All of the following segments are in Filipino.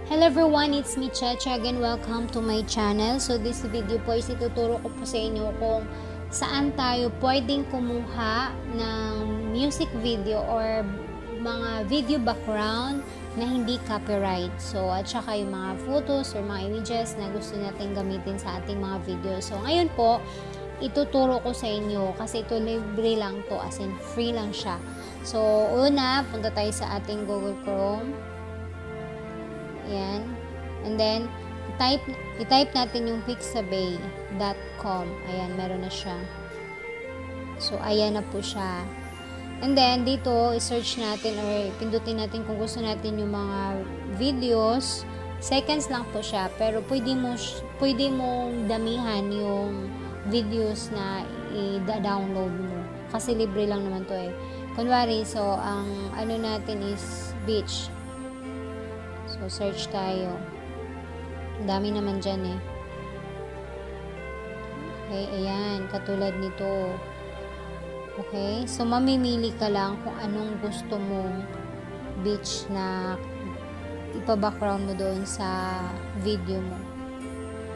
Hello everyone, it's me Cheche again. Welcome to my channel. So this video po is ituturo ko po sa inyo kung saan tayo pwedeng kumuha ng music video or mga video background na hindi copyright. So at saka yung mga photos or mga images na gusto natin gamitin sa ating mga video. So ngayon po, ituturo ko sa inyo kasi ito libre lang to, as in free lang siya. So una, punta tayo sa ating Google Chrome. Ayan. And then, i-type natin yung pixabay.com. Ayan, meron na siya. So, ayan na po siya. And then, dito, i-search natin or pindutin natin kung gusto natin yung mga videos. Seconds lang po siya. Pero, pwede mong damihan yung videos na i-download mo. Kasi libre lang naman to eh. Kunwari, so, ang ano natin is beach. So, search tayo. Ang dami naman dyan eh. Okay, ayan. Katulad nito. Okay, so mamimili ka lang kung anong gusto mong beach na ipa-background mo doon sa video mo.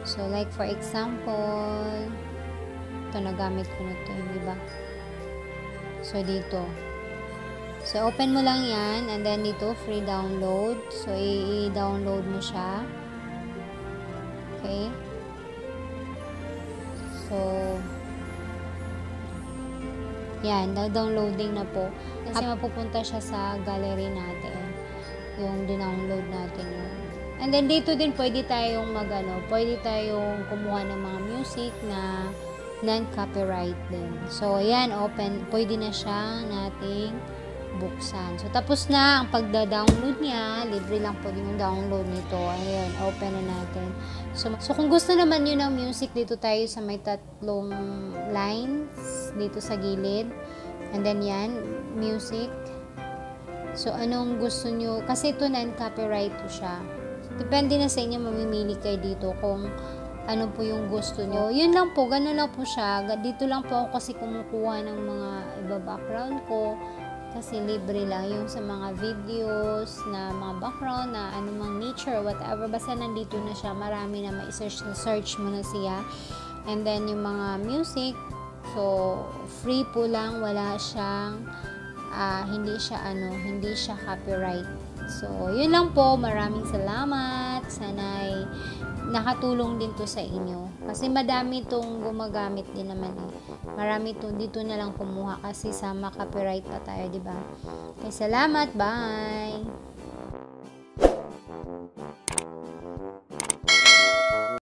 So, like for example, ito nagamit ko na ito, di ba? So, dito. So, open mo lang yan. And then, dito, free download. So, i-download mo siya. Okay. So, yan. Downloading na po. Kasi mapupunta siya sa gallery natin. Yung dinownload natin yun. And then, dito din pwede tayong pwede tayong kumuha ng mga music na non-copyright din. So, yan. Open. Pwede na siya nating buksan. So, tapos na ang pagda-download niya. Libre lang po din yung download nito. Ayun, open na natin. So kung gusto naman yun ng music, dito tayo sa may tatlong lines dito sa gilid. And then yan, music. So, anong gusto nyo? Kasi ito non-copyright to siya. So, depende na sa inyo, mamimili kayo dito kung ano po yung gusto nyo. Yun lang po, ganun lang po siya. Dito lang po ako kasi kumukuha ng mga iba background ko. Kasi libre lang yung sa mga videos na mga background na anumang nature, whatever. Basta nandito na siya. Marami na search mo na siya. And then yung mga music, so free po lang. Wala siyang, hindi siya copyright. So, yun lang po. Maraming salamat. Sana'y nakatulong din to sa inyo. Kasi madami itong gumagamit din naman eh. Marami itong dito na lang kumuha kasi sa copyright pa tayo, diba? Okay, salamat. Bye!